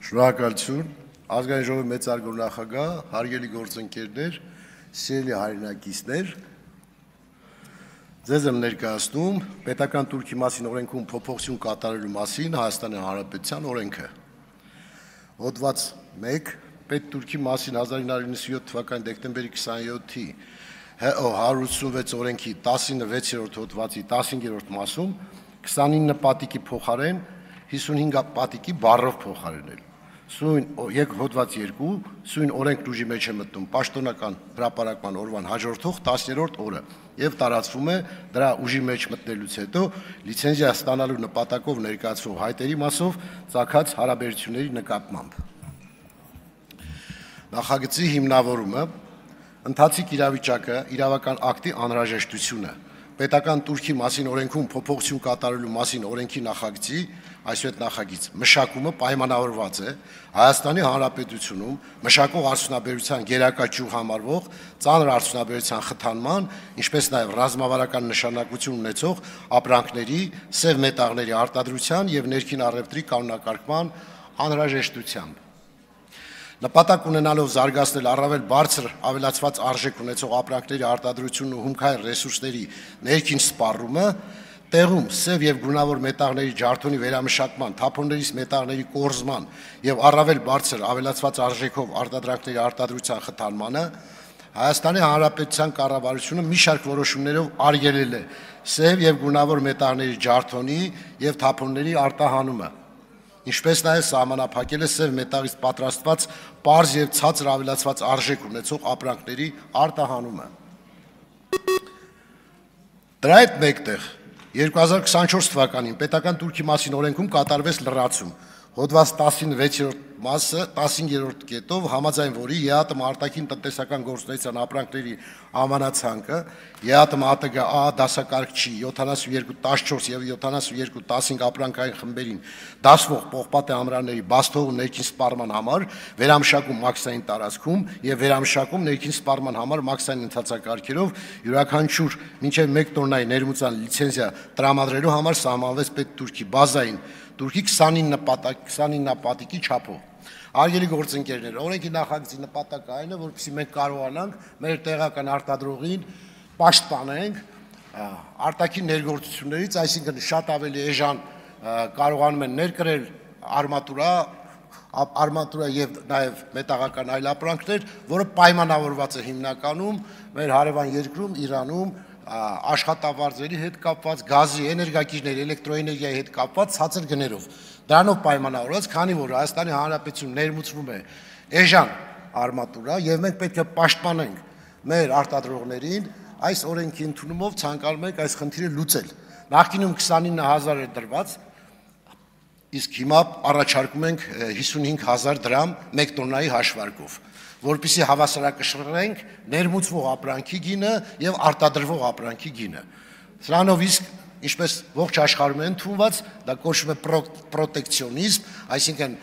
Շնորհակալություն, ազգային ժողովի մեծարգո նախագահ, հարգելի գործընկերներ, սիրելի հայրենակիցներ, ձեզ եմ ներկայացնում պետական տուրքի մասին օրենքում փոփոխություն կատարելու մասին Հայաստանի Հանրապետության օրենքը։ Հոդված 1. Պետտուրքի մասին 1997 թվականի դեկտեմբերի 27-ի ՀՕ 186 օրենքի 16-րդ հոդվածի 15-րդ մասում 29 պատիկի փոխարեն 55 պատիկի բառով փոխարինել։ Հոդված 2. Սույն օրենքն ուժի մեջ է մտնում պաշտոնական հրապարակման օրվան հաջորդող 10-րդ օրը եւ տարածվում է դրա ուժի մեջ մտնելուց հետո լիցենզիա ստանալու նպատակով ներկայացվող հայտերի մասով ծագած հարաբերությունների նկատմամբ։ Նախագծի հիմնավորումը, ընթացիկ իրավիճակը, իրավական ակտի անհրաժեշտությունը, պետական տուրքի մասին օրենքում փոփոխություն կատարելու մասին օրենքի նախագծի, այսուհետ նախագիծ մշակումը պայմանավորված է Հայաստանի Հանրապետությունում մշակող արդյունաբերության գերակա ճյուղ համարվող ծանր արդյունաբերության խթանման, ինչպես նաև ռազմավարական նշանակություն ունեցող ապրանքների, սև մետաղների արտադրության եւ ներքին առևտրի կանոնակարգման անհրաժեշտությամբ։ Նպատակ ունենալով զարգացնել առավել բարձր ավելացված արժեք ունեցող ապրանքների արտադրությունն ու հումքային ռեսուրսների ներքին սպառումը, տեղում սև եւ գունավոր մետաղների ջարդոնի վերամշակման, թափոններից մետաղների կորզման եւ առավել բարձր ավելացված արժեքով արտադրանքների արտադրության խթանմանը, Հայաստանի Հանրապետության կառավարությունը մի շարք որոշումներով արգելել է սև եւ գունավոր մետաղների ջարդոնի եւ թափոնների արտահանումը, ինչպես նաև սահմանափակել է սև մետաղից պատրաստված պարզ եւ ցածր ավելացված արժեք ունեցող ապրանքների արտահանումը։ Դրա հետ մեկտեղ 2024 թվականին պետական տուրքի մասին օրենքում կատարվեց լրացում, հոդված 16-րդ մասը 15-րդ կետով համաձայն որի ԵԱՏՄ արտաքին տնտեսական գործունեության ապրանքների ամանացանկը ԵԱՏՄ ԱՏԳ-ԱԱ դասակարգչի 7214 եւ 7215 ապրանքային խմբերին դասվող պողպատե ամրանների բաստողու ներքին սպառման համար վերամշակում մաքսային տարածքում եւ վերամշակում ներքին սպառման համար մաքսային ընթացակարգերով յուրաքանչյուր մինչեւ 1 տոննայի ներմուծան լիցենզիա տրամադրելու համար սահմանվեց պետտուրքի բազային Տուրքի 29 պատիկի չափով։ Հարգելի գործընկերներ, օրենքի նախագծի նպատակը այն է, որպեսզի մենք կարողանանք մեր տեղական արտադրողին պաշտպանենք արտաքին ներգործություններից, այսինքն շատ ավելի էժան կարողանում են ներկրել արմատուրա եւ նաեւ մետաղական այլ ապրանքներ, որը պայմանավորված է հիմնականում մեր հարևան երկրում Իրանում աշխատավարձերի հետ կապված, գազի, էներգակիրների, էլեկտրոէներգիայի հետ կապված ցածր գներով։ Դրանով պայմանավորված, քանի որ Հայաստանի Հանրապետությունում ներմուծվում է էժան արմատուրա եւ մենք պետք է պաշտպանենք մեր արտադրողներին, այս օրենքի ընդունումով ցանկանում ենք այս խնդիրը լուծել։ Նախկինում 29000 էր դրված, իսկ հիմա առաջարկում ենք 55000 դրամ 1 տոննայի հաշվարկով, որպեսզի հավասարակշռենք ներմուծվող ապրանքի գինը եւ արտադրվող ապրանքի գինը։ Սրանով իսկ ինչպես ողջ աշխարհում է ընդունված, դա կոչվում է պրոտեկցիոնիզմ, այսինքն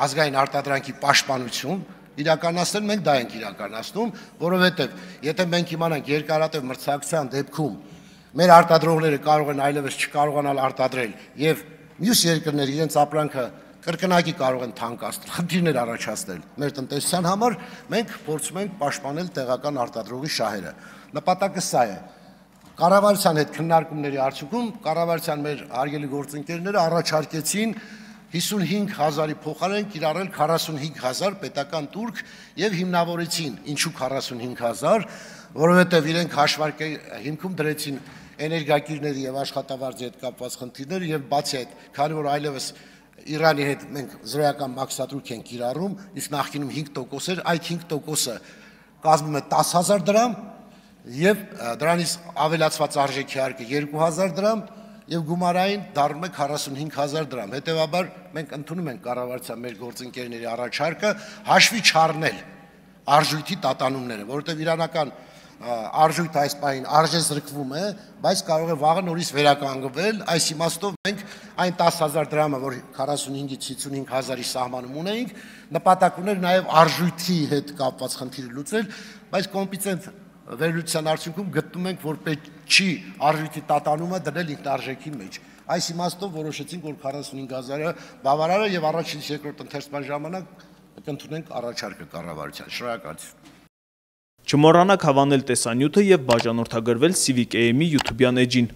ազգային արտադրանքի պաշտպանություն իրականացնել, մենք դա ենք իրականացնում, որովհետեւ եթե մենք իմանանք երկարատև մրցակցության դեպքում մեր արտադրողները կարող են այլևս չկարողանալ արտադրել եւ մյուս երկրներ իրենց ապրանքը կրկնակի կարող են թանկացնել, խնդիրներ առաջացնել մեր տնտեսության համար, մենք փորձում ենք պաշտպանել տեղական արտադրողի շահերը։ Նպատակը սա է։ Կառավարության հետ քննարկումների արդյունքում կառավարության մեր հարգելի գործընկերները առաջարկեցին 55000-ի փոխարեն կիրառել 45000 պետական տուրք եւ հիմնավորեցին ինչու 45000, որովհետեւ իրենք հաշվարկի հիմքում դրեցին էներգակիրների եւ աշխատավարձի հետ կապված խնդիրներ եւ բացի այդ, քանի որ այլևս Իրանի հետ մենք զրոյական մաքսատուրք ենք կիրառում, իսկ նախկինում 5% էր, այդ 5%-ը կազմում է 10000 դրամ եւ դրանից ավելացված արժեքի հարկը 2000 դրամ եւ գումարային դառնում է 45000 դրամ։ Հետեւաբար մենք ընդունում ենք կառավարության մեր գործընկերների առաջարկը հաշվի չառնել արժույթի տատանումները, որովհետեւ իրանական արժույթը այս պահին արժեզրկվում է, բայց կարող է վաղը նորից վերականգնվել, այս իմաստով մենք այն 10000 դրամը, որ 45-ից 55000-ի սահմանում ունեինք, նպատակ ուներ նաև արժույթի հետ կապված խնդիրը լուծել, բայց կոմպետենտ վերլուծության արդյունքում գտնում ենք, որ պետք չի արժույթի տատանումը դնել ինքնարժեքի մեջ։ Այս իմաստով որոշեցինք, որ 45,000-ը բավարար է եւ առաջին երկրորդ ընթերցման ժամանակ կընդունենք առաջարկը կառավարության։ Շնորհակալություն։ Չմոռանաք հավանել տեսանյութը եւ բաժանորդագրվել Civic AM-ի YouTube-յան էջին։